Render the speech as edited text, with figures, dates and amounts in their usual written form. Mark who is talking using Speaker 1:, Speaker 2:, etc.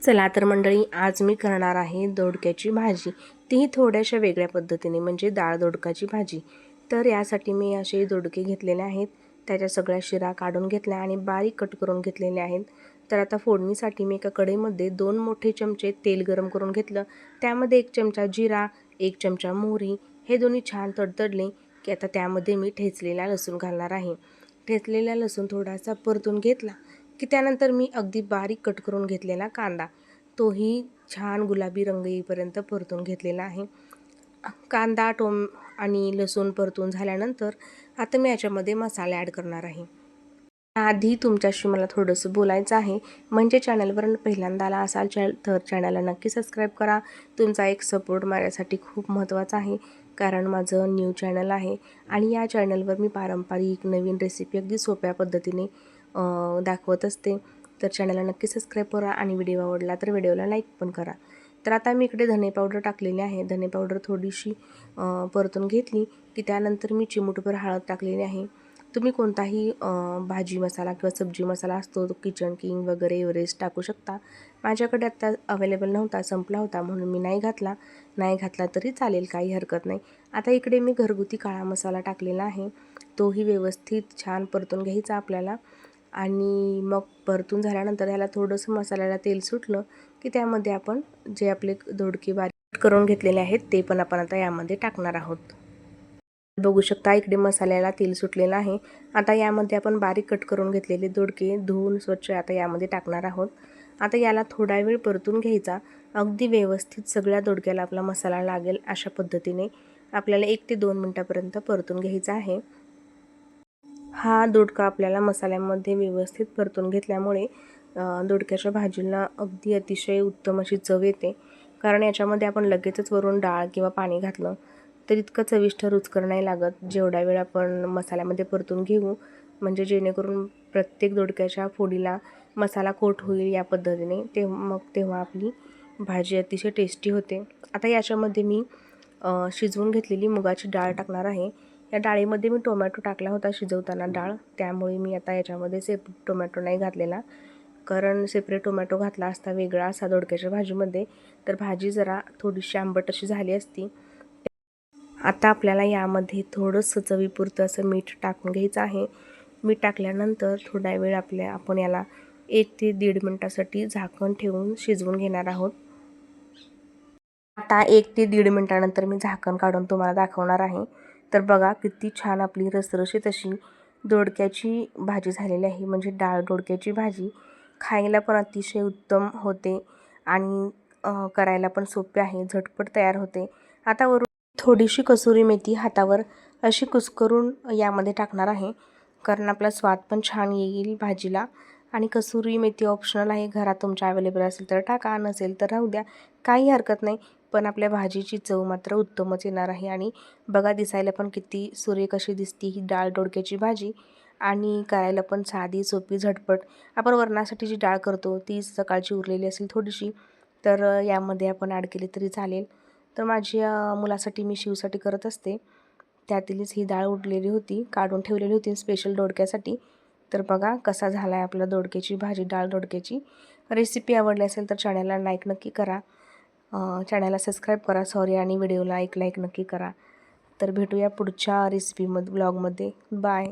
Speaker 1: चला तर मंडळी, आज मी करणार आहे दोडक्याची भाजी, तीही थोड्याशा वेगळ्या पद्धतीने, म्हणजे डाळ दोडकाची भाजी. तर यासाठी मी असे दोडके घेतलेले आहेत, त्याच्या सगळ्या शिरा काढून घेतल्या आणि बारीक कट करून घेतलेले आहेत. तर आता फोडणीसाठी मी एका कढईमध्ये 2 मोठे चमचे तेल गरम करून घेतलं. त्यामध्ये 1 चमचा जिरा, 1 चमचा मोहरी, हे दोन्ही छान तडतडले की आता त्यामध्ये मी ठेचलेला लसूण घालणार आहे. ठेचलेला लसूण थोडासा परतून घेतला की त्यानंतर मी अगदी बारीक कट करून घेतलेला कांदा, तोही छान गुलाबी रंग येईपर्यंत परतून घेतलेला आहे. कांदा आणि लसूण परतून झाल्यानंतर आता मी याच्यामध्ये मसाले ॲड करणार आहे. आधी तुमच्याशी मला थोडंसं बोलायचं आहे, म्हणजे चॅनलवर पहिल्यांदा आला असाल तर चॅनलला नक्की सबस्क्राईब करा. तुमचा एक सपोर्ट माझ्यासाठी खूप महत्त्वाचा आहे, कारण माझं न्यू चॅनल आहे आणि या चॅनलवर मी पारंपरिक नवीन रेसिपी अगदी सोप्या पद्धतीने दाखवत असते. तर चॅनलला नक्की सबस्क्राईब करा आणि व्हिडिओ आवडला तर व्हिडिओला लाईक पण करा. तर आता मी इकडे धने पावडर टाकलेली आहे. धने पावडर थोडीशी परतून घेतली की त्यानंतर मी चिमूटभर हळद टाकलेली आहे. तुम्ही कोणताही भाजी मसाला किंवा सब्जी मसाला असतो, तो किचन किंग वगैरे एव्हरेस्ट टाकू शकता. माझ्याकडे आत्ता अवेलेबल नव्हता, संपला होता, म्हणून मी नाही घातला तरी चालेल, काही हरकत नाही. आता इकडे मी घरगुती काळा मसाला टाकलेला आहे, तोही व्यवस्थित छान परतून घ्यायचा आपल्याला. आणि मग परतून झाल्यानंतर ह्याला थोडंसं मसाल्याला तेल सुटलं की त्यामध्ये आपण जे आपले दोडके बारीक करून घेतलेले आहेत ते पण आपण आता यामध्ये टाकणार आहोत. बघू शकता इकडे मसाल्याला तेल सुटलेलं आहे. आता यामध्ये आपण बारीक कट करून घेतलेले दोडके धुवून स्वच्छ आता यामध्ये टाकणार आहोत. आता याला थोडा वेळ परतून घ्यायचा. अगदी व्यवस्थित सगळ्या दोडक्याला आपला मसाला लागेल अशा पद्धतीने आपल्याला 1 ते 2 मिनिटापर्यंत परतून घ्यायचा आहे. हा दोडका आपल्याला मसाल्यामध्ये व्यवस्थित परतून घेतल्यामुळे दोडक्याच्या भाजीला अगदी अतिशय उत्तम अशी चव येते. कारण याच्यामध्ये आपण लगेचच वरून डाळ किंवा पाणी घातलं तर इतकं चविष्ट रुचकर नाही लागत, जेवढा वेळ आपण मसाल्यामध्ये परतून घेऊ, म्हणजे जेणेकरून प्रत्येक दोडक्याच्या फोडीला मसाला कोट होईल या पद्धतीने, तेव्हा आपली भाजी अतिशय टेस्टी होते. आता याच्यामध्ये मी शिजवून घेतलेली मुगाची डाळ टाकणार आहे. या डाळीमध्ये मी टोमॅटो टाकला होता शिजवताना डाळ, त्यामुळे मी आता याच्यामध्ये सेपरेट टोमॅटो नाही घातलेला, कारण सेपरेट टोमॅटो घातला असता वेगळा असा दोडक्याच्या भाजीमध्ये तर भाजी जरा थोडीशी आंबट अशी झाली असती. आता आपल्याला यामध्ये थोडंसं चवीपुरतं असं मीठ टाकून घ्यायचं आहे. मीठ टाकल्यानंतर थोडा वेळ आपण याला 1 ते 1.5 मिनिटासाठी झाकण ठेवून शिजवून घेणार आहोत. आता 1 ते 1.5 मिनिटानंतर मी झाकण काढून तुम्हाला दाखवणार आहे. तर बघा किती छान आपली रसरशीत अशी दोडक्याची भाजी झालेली आहे, म्हणजे डाळ दोडक्याची भाजी. खायला पण अतिशय उत्तम होते आणि करायला पण सोपे आहे, झटपट तयार होते. आता वरून थोडीशी कसुरी मेथी हातावर अशी कुस्करून यामध्ये टाकणार आहे, कारण आपला स्वाद पण छान येईल भाजीला. आणि कसुरी मेथी ऑप्शनल आहे, घरात तुमच्या अवेलेबल असेल तर टाका, नसेल तर राहू द्या, काही हरकत नाही. पण आपल्या भाजीची चव मात्र उत्तमच येणार आहे. आणि बघा दिसायला पण किती सुरेख अशी दिसती ही डाळ दोडक्याची भाजी, आणि करायला पण साधी सोपी झटपट. आपण वरणासाठी जी डाळ करतो ती सकाळची उरलेली असेल थोडीशी, तर यामध्ये आपण ॲड केली तरी चालेल. तर माझ्या मुलासाठी मी शिवसाठी करत असते, त्यातीलच ही डाळ उरलेली होती, काढून ठेवलेली होती स्पेशल दोडक्यासाठी. तर बघा कसा झाला आहे आपला दोडक्याची भाजी, डाळ दोडक्याची. रेसिपी आवडली असेल तर चॅनलला लाईक नक्की करा, चॅनलला सबस्क्राईब करा आणि व्हिडिओला एक लाईक नक्की करा. तर भेटूया पुढच्या रेसिपीमध्ये, ब्लॉगमध्ये. बाय.